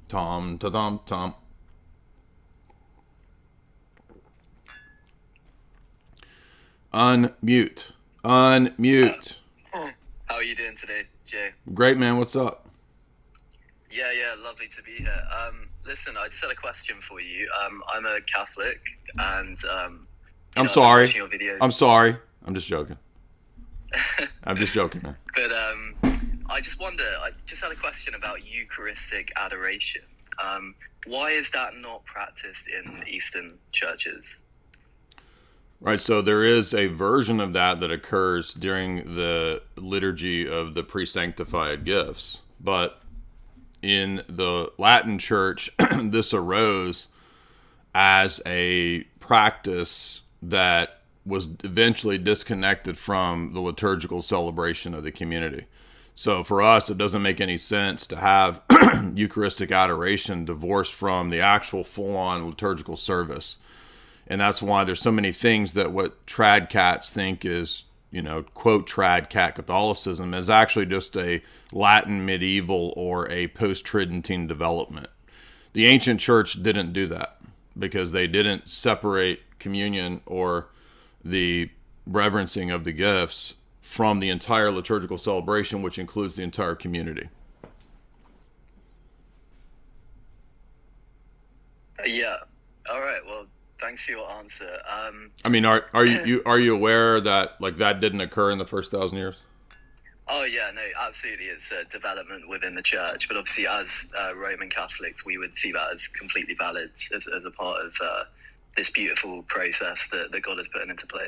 Tom, ta tom, tom. Unmute. Unmute. How are you doing today, Jay? Great, man. What's up? Yeah, lovely to be here. Listen, I just had a question for you. I'm a Catholic, and I'm sorry. watching your videos. I'm sorry. I'm just joking. I'm just joking, man. But I just wonder. I just had a question about Eucharistic adoration. Why is that not practiced in Eastern churches? Right, so there is a version of that occurs during the liturgy of the pre-sanctified gifts. But in the Latin church, this arose as a practice that was eventually disconnected from the liturgical celebration of the community. So for us, it doesn't make any sense to have Eucharistic adoration divorced from the actual full-on liturgical service. And that's why there's so many things that what TradCats think is, quote, TradCat Catholicism is actually just a Latin medieval or a post-Tridentine development. The ancient church didn't do that because they didn't separate communion or the reverencing of the gifts from the entire liturgical celebration, which includes the entire community. Yeah. All right. Well, thanks for your answer. I mean, are you aware that that didn't occur in the first 1,000 years? Oh yeah, no, absolutely. It's a development within the church, but obviously, as Roman Catholics, we would see that as completely valid as a part of this beautiful process that God has put into place.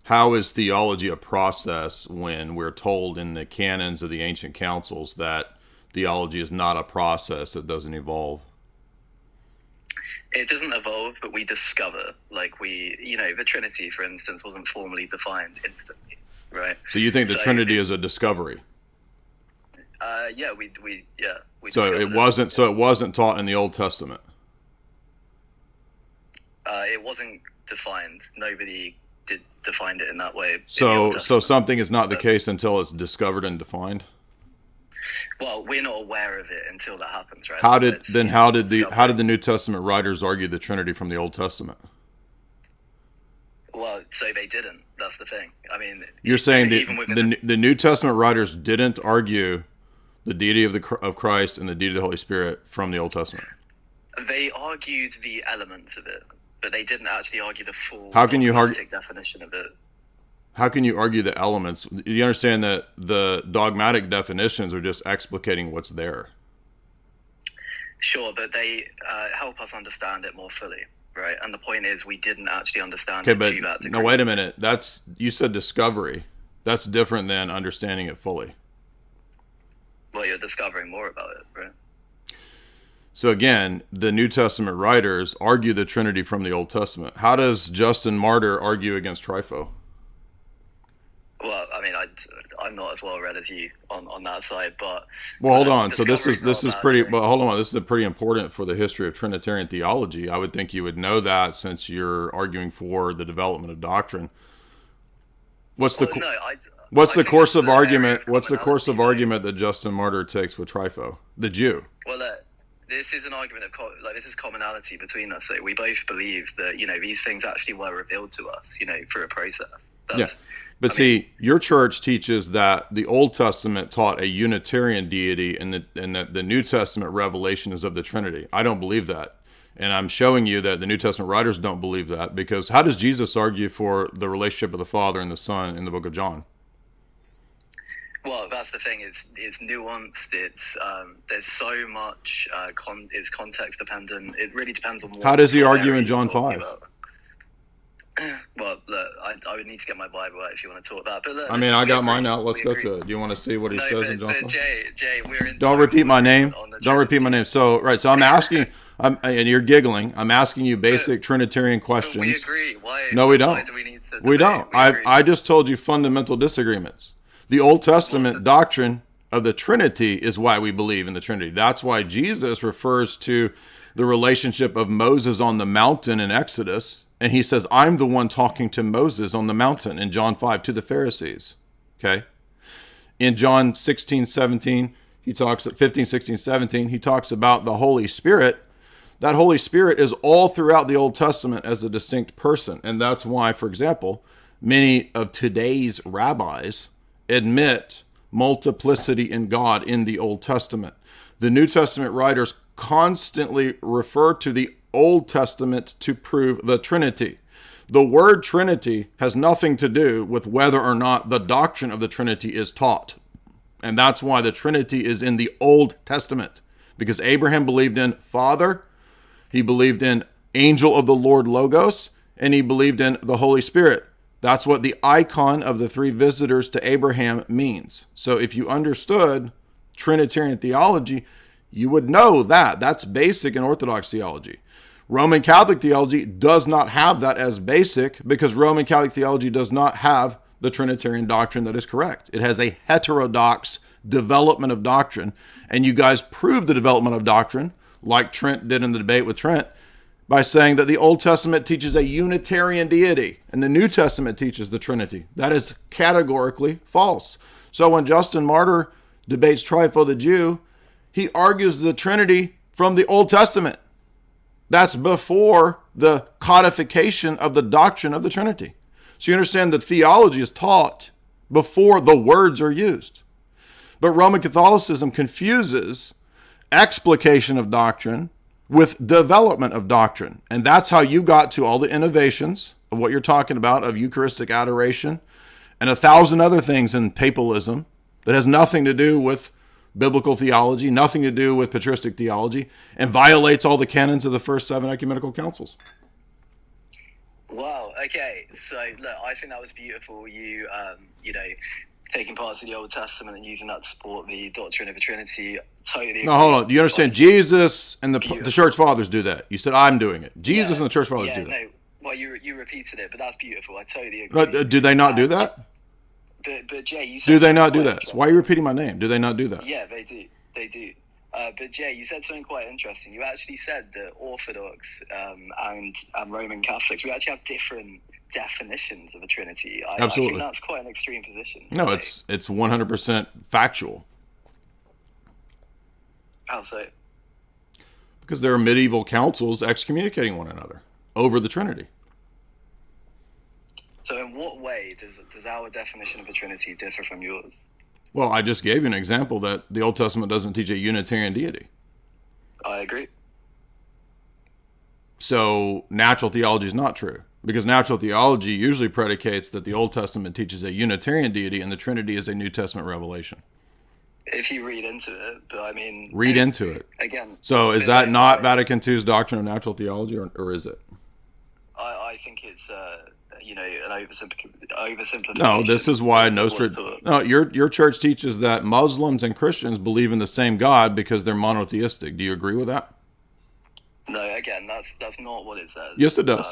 How is theology a process when we're told in the canons of the ancient councils that theology is not a process that doesn't evolve? It doesn't evolve, but we discover. The Trinity, for instance, wasn't formally defined instantly, right? So you think the Trinity is a discovery? Yeah, we So it wasn't. So it wasn't taught in the Old Testament. It wasn't defined. Nobody did define it in that way. So something is not the case until it's discovered and defined. Well, we're not aware of it until that happens, right? How did the New Testament writers argue the Trinity from the Old Testament? Well, so they didn't. That's the thing. I mean, you're saying the New Testament writers didn't argue the deity of Christ and the deity of the Holy Spirit from the Old Testament. They argued the elements of it, but they didn't actually argue the full definition of it. How can you argue the elements? You understand that the dogmatic definitions are just explicating what's there. Sure, but they help us understand it more fully, right? And the point is, we didn't actually understand it to that degree. No, wait a minute. You said discovery. That's different than understanding it fully. Well, you're discovering more about it, right? So again, the New Testament writers argue the Trinity from the Old Testament. How does Justin Martyr argue against Trifo? Well, I mean, I'm not as well read as you on that side, but hold on. So this is pretty. But hold on. This is pretty important for the history of Trinitarian theology. I would think you would know that since you're arguing for the development of doctrine. What's the course of argument that Justin Martyr takes with Trifo, the Jew? Well, this is an argument of this is commonality between us. So we both believe that these things actually were revealed to us, through a process. But your church teaches that the Old Testament taught a Unitarian deity and that the New Testament revelation is of the Trinity. I don't believe that. And I'm showing you that the New Testament writers don't believe that, because how does Jesus argue for the relationship of the Father and the Son in the book of John? Well, that's the thing. It's nuanced. There's so much. It's context dependent. It really depends on what. How does he argue in John 5? Well, look, I would need to get my Bible out if you want to talk that. But look, I got mine out. Let's go to it. Do you want to see what he says in John 5? Jay, we're in. Don't repeat my name. Don't repeat my name. So I'm asking, and you're giggling. I'm asking you basic Trinitarian questions. We agree. Why? No, we don't. Why do we need to? We don't. I just told you fundamental disagreements. The Old Testament doctrine of the Trinity is why we believe in the Trinity. That's why Jesus refers to the relationship of Moses on the mountain in Exodus. And he says, I'm the one talking to Moses on the mountain in John 5 to the Pharisees. Okay. In John 16:17, he talks at 15, 16, 17, he talks about the Holy Spirit. That Holy Spirit is all throughout the Old Testament as a distinct person. And that's why, for example, many of today's rabbis admit multiplicity in God in the Old Testament. The New Testament writers constantly refer to the Old Testament to prove the Trinity. The word Trinity has nothing to do with whether or not the doctrine of the Trinity is taught. And that's why the Trinity is in the Old Testament. Because Abraham believed in Father, he believed in Angel of the Lord Logos, and he believed in the Holy Spirit. That's what the icon of the three visitors to Abraham means. So if you understood Trinitarian theology, you would know that. That's basic in Orthodox theology. Roman Catholic theology does not have that as basic because Roman Catholic theology does not have the Trinitarian doctrine that is correct. It has a heterodox development of doctrine. And you guys prove the development of doctrine, like Trent did in the debate with Trent, by saying that the Old Testament teaches a Unitarian deity and the New Testament teaches the Trinity. That is categorically false. So when Justin Martyr debates Trypho the Jew, he argues the Trinity from the Old Testament. That's before the codification of the doctrine of the Trinity. So you understand that theology is taught before the words are used. But Roman Catholicism confuses explication of doctrine with development of doctrine. And that's how you got to all the innovations of what you're talking about, of Eucharistic adoration and 1,000 other things in papalism that has nothing to do with biblical theology, nothing to do with patristic theology, and violates all the canons of the first 7 ecumenical councils. Wow. Okay. So look, I think that was beautiful. You taking parts of the Old Testament and using that to support the doctrine of the Trinity. Totally. No, hold on. Do you understand? Jesus and the church fathers do that. You said I'm doing it. Jesus and the church fathers do that. No. Well, you repeated it, but that's beautiful. I totally agree. But do they not do that? But Jay, you said do they not do that? So why are you repeating my name? Do they not do that? Yeah, they do. They do. But Jay, you said something quite interesting. You actually said that Orthodox and Roman Catholics, we actually have different definitions of a Trinity. Absolutely. I think that's quite an extreme position. No, it's 100% factual. How so? Because there are medieval councils excommunicating one another over the Trinity. So in what way does our definition of the Trinity differ from yours? Well, I just gave you an example that the Old Testament doesn't teach a Unitarian deity. I agree. So natural theology is not true. Because natural theology usually predicates that the Old Testament teaches a Unitarian deity and the Trinity is a New Testament revelation. If you read into it, but I mean... Read into it. Again... So is that not Vatican II's doctrine of natural theology, or is it? I think it's, an oversimplification. No, this is why your church teaches that Muslims and Christians believe in the same God because they're monotheistic. Do you agree with that? No, again, that's not what it says. Yes, it does.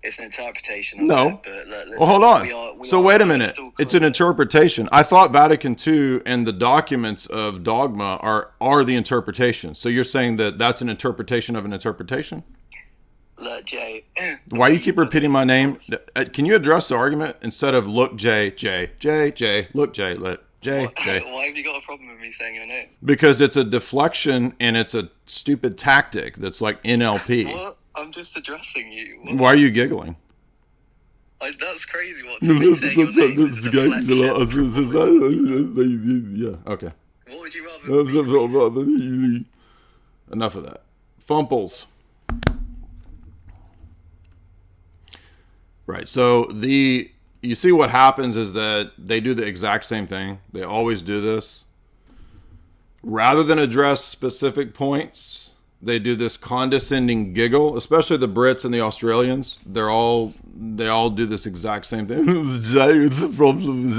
It's an interpretation. Of no. It, but well, hold on. So wait a minute. It's an interpretation. I thought Vatican II and the documents of dogma are the interpretation. So you're saying that that's an interpretation of an interpretation? Look, Jay. Why do you keep repeating my name? Can you address the argument instead of look, Jay, look, Jay, Jay. Why have you got a problem with me saying your name? Because it's a deflection and it's a stupid tactic that's like NLP. What? I'm just addressing you. What? Why are you giggling? That's crazy. What's yeah, okay. What would you rather? Enough of that. Fumples. Right. So you see what happens is that they do the exact same thing. They always do this. Rather than address specific points, they do this condescending giggle, especially the Brits and the Australians. They all do this exact same thing. Jay, what's the problem?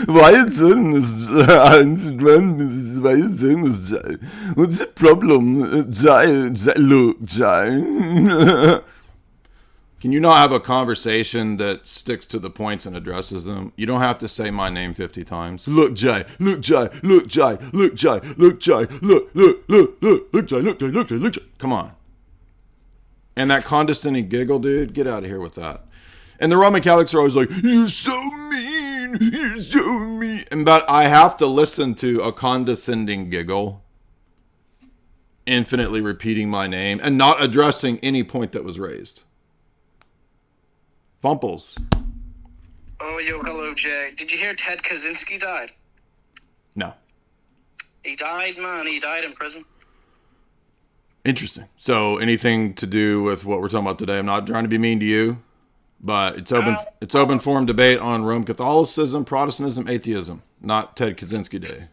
Why are you doing this? Why are you doing this, Jay? What's the problem? Jay, look, Jay. Can you not have a conversation that sticks to the points and addresses them? You don't have to say my name 50 times. Look, Jay. Look, Jay. Look, Jay. Look, Jay. Look, Jay. Look, Jay. Look, Jay. Come on. And that condescending giggle, dude, get out of here with that. And the Roman Catholics are always like, you're so mean. You're so mean. But I have to listen to a condescending giggle, infinitely repeating my name, and not addressing any point that was raised. Fumples. Oh, yo, hello, Jay. Did you hear Ted Kaczynski died? No. He died, man. He died in prison. Interesting. So anything to do with what we're talking about today? I'm not trying to be mean to you, but it's open forum debate on Roman Catholicism, Protestantism, atheism, not Ted Kaczynski Day.